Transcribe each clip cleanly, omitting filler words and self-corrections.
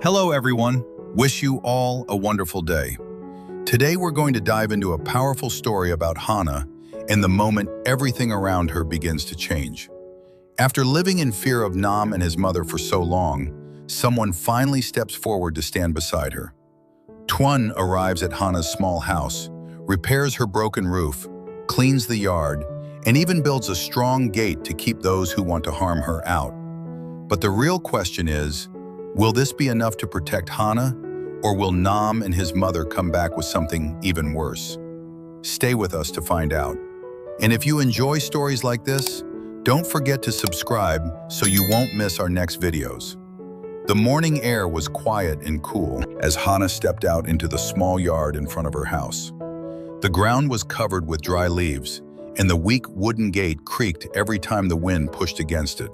Hello everyone, wish you all a wonderful day. Today we're going to dive into a powerful story about Hana and the moment everything around her begins to change. After living in fear of Nam and his mother for so long, someone finally steps forward to stand beside her. Tuan arrives at Hana's small house, repairs her broken roof, cleans the yard, and even builds a strong gate to keep those who want to harm her out. But the real question is, will this be enough to protect Hana, or will Nam and his mother come back with something even worse? Stay with us to find out. And if you enjoy stories like this, don't forget to subscribe so you won't miss our next videos. The morning air was quiet and cool as Hana stepped out into the small yard in front of her house. The ground was covered with dry leaves, and the weak wooden gate creaked every time the wind pushed against it.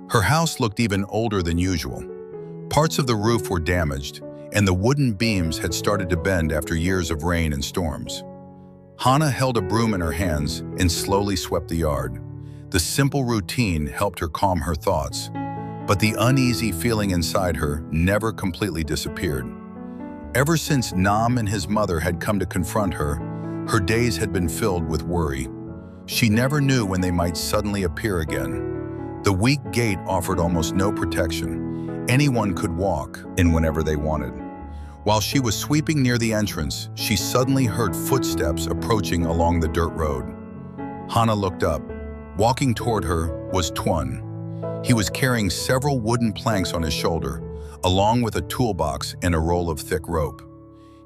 Her house looked even older than usual. Parts of the roof were damaged, and the wooden beams had started to bend after years of rain and storms. Hana held a broom in her hands and slowly swept the yard. The simple routine helped her calm her thoughts, but the uneasy feeling inside her never completely disappeared. Ever since Nam and his mother had come to confront her, her days had been filled with worry. She never knew when they might suddenly appear again. The weak gate offered almost no protection. Anyone could walk in whenever they wanted. While she was sweeping near the entrance, she suddenly heard footsteps approaching along the dirt road. Hana looked up. Walking toward her was Tuan. He was carrying several wooden planks on his shoulder, along with a toolbox and a roll of thick rope.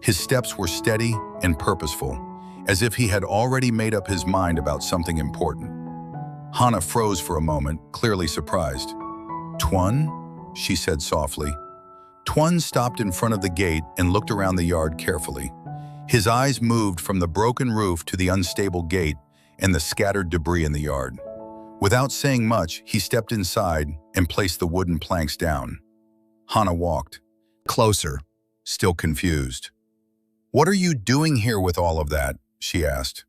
His steps were steady and purposeful, as if he had already made up his mind about something important. Hana froze for a moment, clearly surprised. "Tuan?" she said softly. Tuan stopped in front of the gate and looked around the yard carefully. His eyes moved from the broken roof to the unstable gate and the scattered debris in the yard. Without saying much, he stepped inside and placed the wooden planks down. Hana walked closer, still confused. "What are you doing here with all of that?" she asked.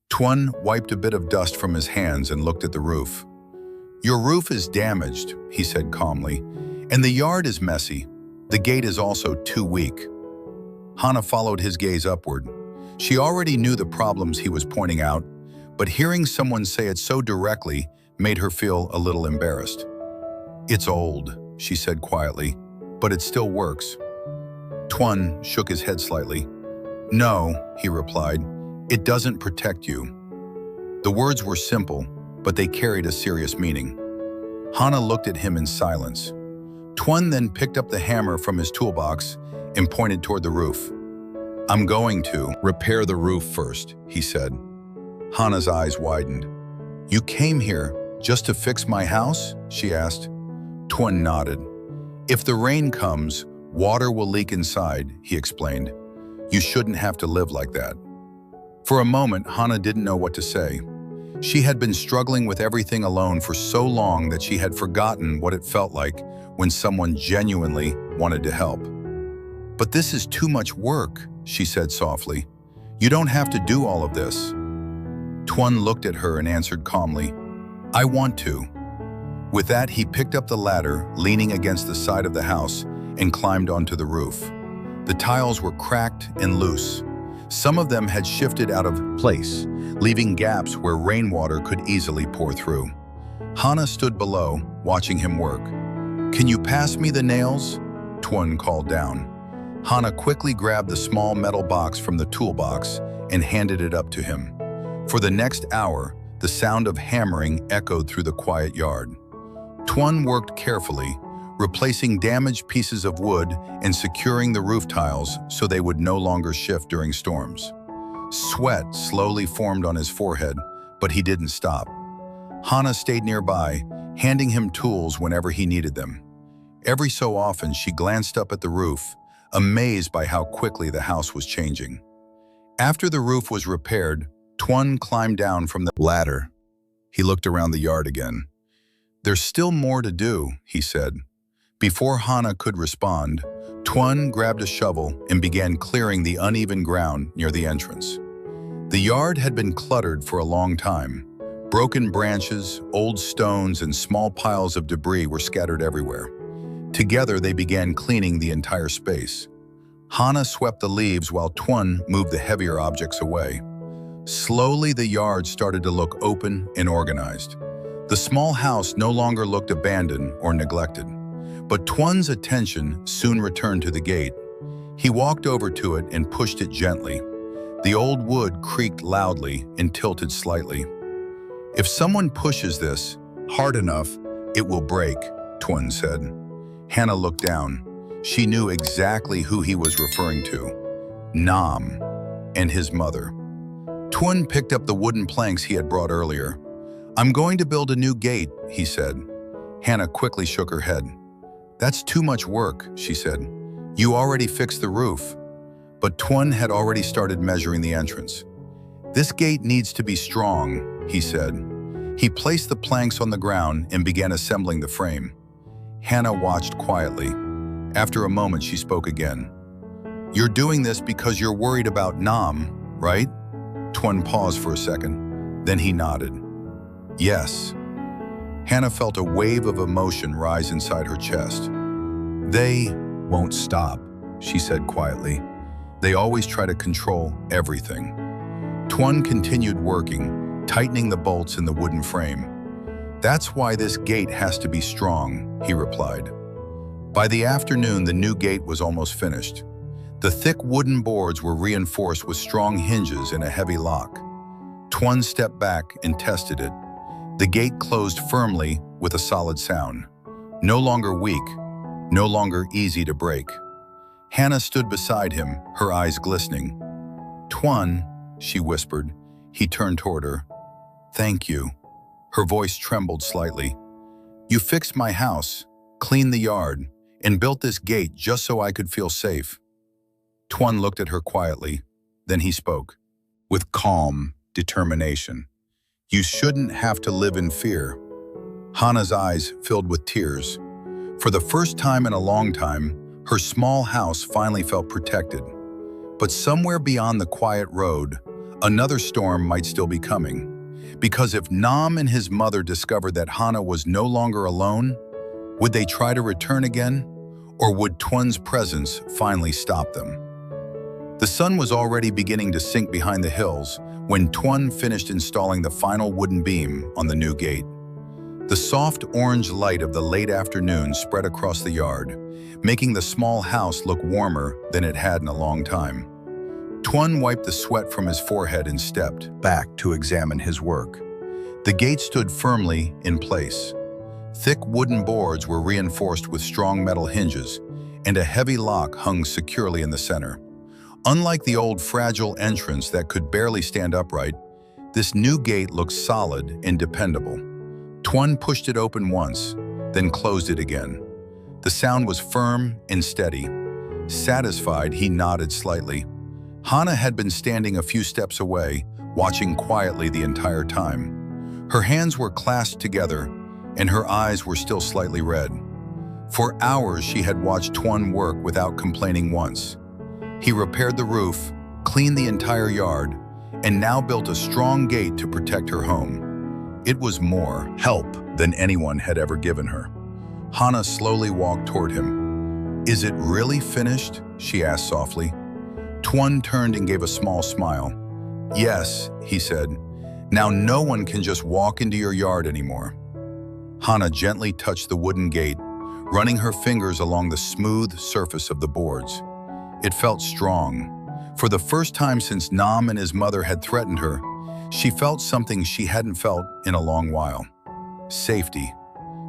Tuan wiped a bit of dust from his hands and looked at the roof. "Your roof is damaged," he said calmly, "and the yard is messy. The gate is also too weak." Hana followed his gaze upward. She already knew the problems he was pointing out, but hearing someone say it so directly made her feel a little embarrassed. "It's old," she said quietly, "but it still works." Tuan shook his head slightly. "No," he replied, "it doesn't protect you." The words were simple, but they carried a serious meaning. Hana looked at him in silence. Tuan then picked up the hammer from his toolbox and pointed toward the roof. "I'm going to repair the roof first," he said. Hana's eyes widened. "You came here just to fix my house?" she asked. Tuan nodded. "If the rain comes, water will leak inside," he explained. "You shouldn't have to live like that." For a moment, Hana didn't know what to say. She had been struggling with everything alone for so long that she had forgotten what it felt like when someone genuinely wanted to help. "But this is too much work," she said softly. "You don't have to do all of this." Tuan looked at her and answered calmly, "I want to." With that, he picked up the ladder, leaning against the side of the house, and climbed onto the roof. The tiles were cracked and loose. Some of them had shifted out of place, leaving gaps where rainwater could easily pour through. Hana stood below, watching him work. "Can you pass me the nails?" Tuan called down. Hana quickly grabbed the small metal box from the toolbox and handed it up to him. For the next hour, the sound of hammering echoed through the quiet yard. Tuan worked carefully, replacing damaged pieces of wood and securing the roof tiles so they would no longer shift during storms. Sweat slowly formed on his forehead, but he didn't stop. Hana stayed nearby, handing him tools whenever he needed them. Every so often, she glanced up at the roof, amazed by how quickly the house was changing. After the roof was repaired, Tuan climbed down from the ladder. He looked around the yard again. "There's still more to do," he said. Before Hana could respond, Tuan grabbed a shovel and began clearing the uneven ground near the entrance. The yard had been cluttered for a long time. Broken branches, old stones, and small piles of debris were scattered everywhere. Together, they began cleaning the entire space. Hana swept the leaves while Tuan moved the heavier objects away. Slowly, the yard started to look open and organized. The small house no longer looked abandoned or neglected. But Tuan's attention soon returned to the gate. He walked over to it and pushed it gently. The old wood creaked loudly and tilted slightly. "If someone pushes this hard enough, it will break," Tuan said. Hana looked down. She knew exactly who he was referring to: Nam and his mother. Tuan picked up the wooden planks he had brought earlier. "I'm going to build a new gate," he said. Hana quickly shook her head. "That's too much work," she said. "You already fixed the roof." But Tuan had already started measuring the entrance. "This gate needs to be strong," he said. He placed the planks on the ground and began assembling the frame. Hana watched quietly. After a moment, she spoke again. "You're doing this because you're worried about Nam, right?" Tuan paused for a second. Then he nodded. "Yes." Hana felt a wave of emotion rise inside her chest. "They won't stop," she said quietly. "They always try to control everything." Tuan continued working, tightening the bolts in the wooden frame. "That's why this gate has to be strong," he replied. By the afternoon, the new gate was almost finished. The thick wooden boards were reinforced with strong hinges and a heavy lock. Tuan stepped back and tested it. The gate closed firmly with a solid sound. No longer weak, no longer easy to break. Hana stood beside him, her eyes glistening. "Tuan," she whispered. He turned toward her. "Thank you." Her voice trembled slightly. "You fixed my house, cleaned the yard, and built this gate just so I could feel safe." Tuan looked at her quietly. Then he spoke, with calm determination. "You shouldn't have to live in fear." Hana's eyes filled with tears. For the first time in a long time, her small house finally felt protected. But somewhere beyond the quiet road, another storm might still be coming. Because if Nam and his mother discovered that Hana was no longer alone, would they try to return again? Or would Tuan's presence finally stop them? The sun was already beginning to sink behind the hills when Tuan finished installing the final wooden beam on the new gate. The soft orange light of the late afternoon spread across the yard, making the small house look warmer than it had in a long time. Tuan wiped the sweat from his forehead and stepped back to examine his work. The gate stood firmly in place. Thick wooden boards were reinforced with strong metal hinges, and a heavy lock hung securely in the center. Unlike the old fragile entrance that could barely stand upright, this new gate looked solid and dependable. Tuan pushed it open once, then closed it again. The sound was firm and steady. Satisfied, he nodded slightly. Hana had been standing a few steps away, watching quietly the entire time. Her hands were clasped together, and her eyes were still slightly red. For hours, she had watched Tuan work without complaining once. He repaired the roof, cleaned the entire yard, and now built a strong gate to protect her home. It was more help than anyone had ever given her. Hana slowly walked toward him. "Is it really finished?" she asked softly. Tuan turned and gave a small smile. "Yes," he said. "Now no one can just walk into your yard anymore." Hana gently touched the wooden gate, running her fingers along the smooth surface of the boards. It felt strong. For the first time since Nam and his mother had threatened her, she felt something she hadn't felt in a long while. Safety.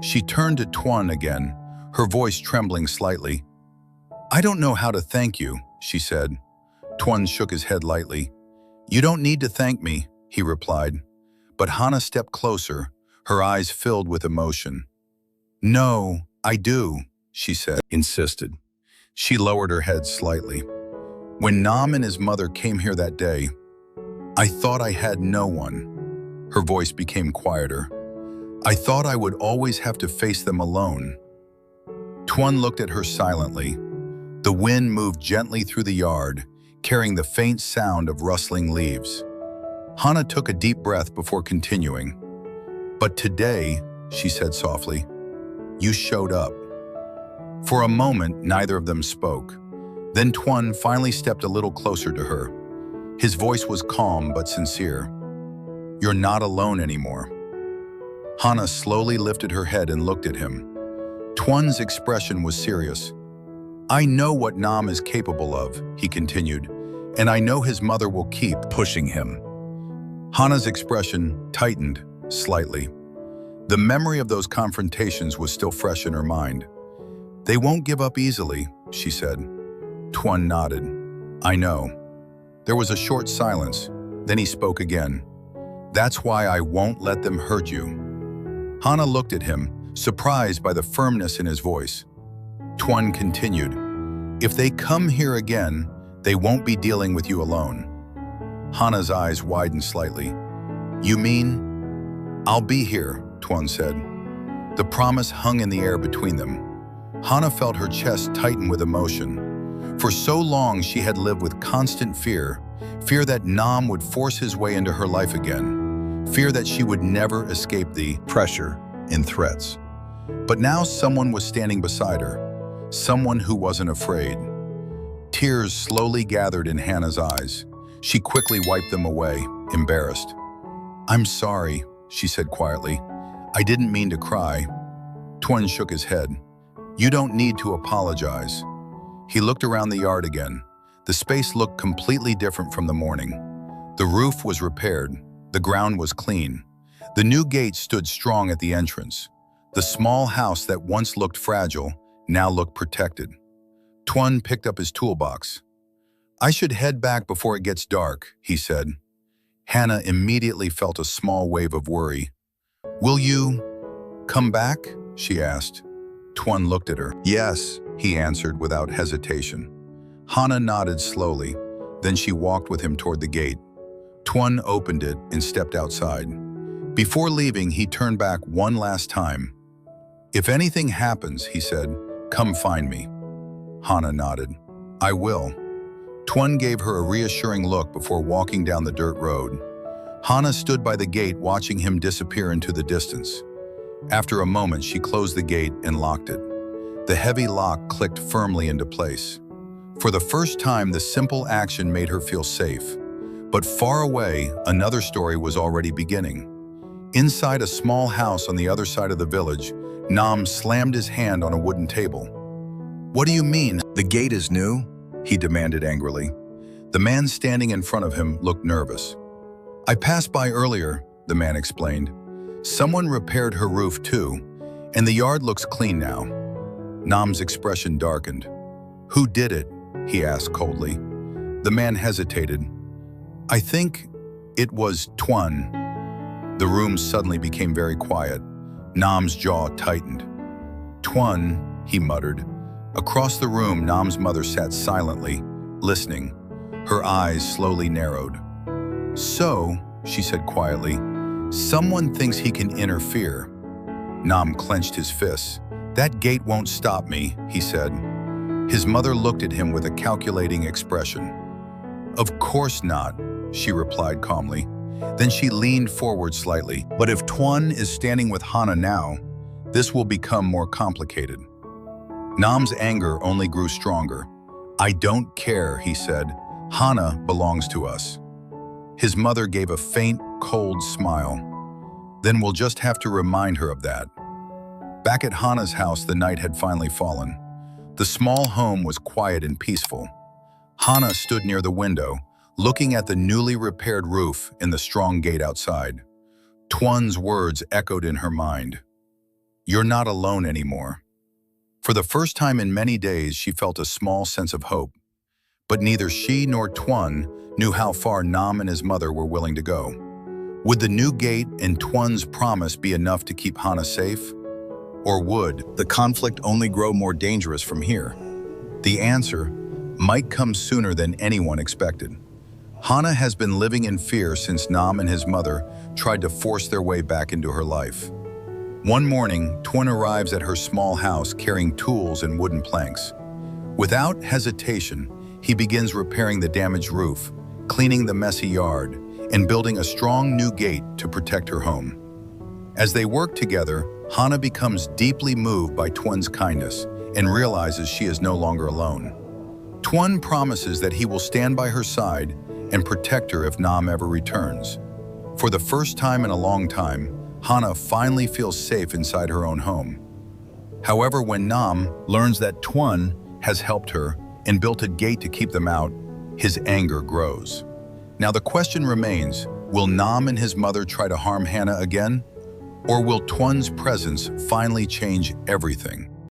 She turned to Tuan again, her voice trembling slightly. "I don't know how to thank you," she said. Tuan shook his head lightly. "You don't need to thank me," he replied. But Hana stepped closer, her eyes filled with emotion. "No, I do," she said, insisted. She lowered her head slightly. "When Nam and his mother came here that day, I thought I had no one." Her voice became quieter. "I thought I would always have to face them alone." Tuan looked at her silently. The wind moved gently through the yard, carrying the faint sound of rustling leaves. Hana took a deep breath before continuing. "But today," she said softly, "you showed up." For a moment, neither of them spoke. Then Tuan finally stepped a little closer to her. His voice was calm but sincere. "You're not alone anymore." Hana slowly lifted her head and looked at him. Tuan's expression was serious. "I know what Nam is capable of," he continued, "and I know his mother will keep pushing him." Hana's expression tightened slightly. The memory of those confrontations was still fresh in her mind. "They won't give up easily," she said. Tuan nodded. "I know." There was a short silence. Then he spoke again. "That's why I won't let them hurt you." Hana looked at him, surprised by the firmness in his voice. Tuan continued, "If they come here again, they won't be dealing with you alone." Hana's eyes widened slightly. "You mean?" "I'll be here," Tuan said. The promise hung in the air between them. Hana felt her chest tighten with emotion. For so long she had lived with constant fear that Nam would force his way into her life again, fear that she would never escape the pressure and threats. But now someone was standing beside her, someone who wasn't afraid. Tears slowly gathered in Hana's eyes. She quickly wiped them away, embarrassed. "I'm sorry," she said quietly. "I didn't mean to cry." Tuan shook his head. "You don't need to apologize." He looked around the yard again. The space looked completely different from the morning. The roof was repaired. The ground was clean. The new gate stood strong at the entrance. The small house that once looked fragile now looked protected. Tuan picked up his toolbox. "I should head back before it gets dark," he said. Hana immediately felt a small wave of worry. "Will you come back?" she asked. Tuan looked at her. "Yes," he answered without hesitation. Hana nodded slowly. Then she walked with him toward the gate. Tuan opened it and stepped outside. Before leaving, he turned back one last time. "If anything happens," he said, "come find me." Hana nodded. "I will." Tuan gave her a reassuring look before walking down the dirt road. Hana stood by the gate watching him disappear into the distance. After a moment, she closed the gate and locked it. The heavy lock clicked firmly into place. For the first time, the simple action made her feel safe. But far away, another story was already beginning. Inside a small house on the other side of the village, Nam slammed his hand on a wooden table. "What do you mean? The gate is new?" he demanded angrily. The man standing in front of him looked nervous. "I passed by earlier," the man explained. "Someone repaired her roof too, and the yard looks clean now." Nam's expression darkened. "Who did it?" he asked coldly. The man hesitated. "I think it was Tuan." The room suddenly became very quiet. Nam's jaw tightened. "Tuan," he muttered. Across the room, Nam's mother sat silently, listening. Her eyes slowly narrowed. "So," she said quietly, "someone thinks he can interfere." Nam clenched his fists. "That gate won't stop me," he said. His mother looked at him with a calculating expression. "Of course not," she replied calmly. Then she leaned forward slightly. "But if Tuan is standing with Hana now, this will become more complicated." Nam's anger only grew stronger. "I don't care," he said. "Hana belongs to us." His mother gave a faint, cold smile. "Then we'll just have to remind her of that." Back at Hana's house, the night had finally fallen. The small home was quiet and peaceful. Hana stood near the window, looking at the newly repaired roof and the strong gate outside. Tuan's words echoed in her mind. "You're not alone anymore." For the first time in many days, she felt a small sense of hope. But neither she nor Tuan knew how far Nam and his mother were willing to go. Would the new gate and Tuan's promise be enough to keep Hana safe? Or would the conflict only grow more dangerous from here? The answer might come sooner than anyone expected. Hana has been living in fear since Nam and his mother tried to force their way back into her life. One morning, Tuan arrives at her small house carrying tools and wooden planks. Without hesitation, he begins repairing the damaged roof, cleaning the messy yard, and building a strong new gate to protect her home. As they work together, Hana becomes deeply moved by Tuan's kindness and realizes she is no longer alone. Tuan promises that he will stand by her side and protect her if Nam ever returns. For the first time in a long time, Hana finally feels safe inside her own home. However, when Nam learns that Tuan has helped her and built a gate to keep them out, his anger grows. Now the question remains, will Nam and his mother try to harm Hana again? Or will Tuan's presence finally change everything?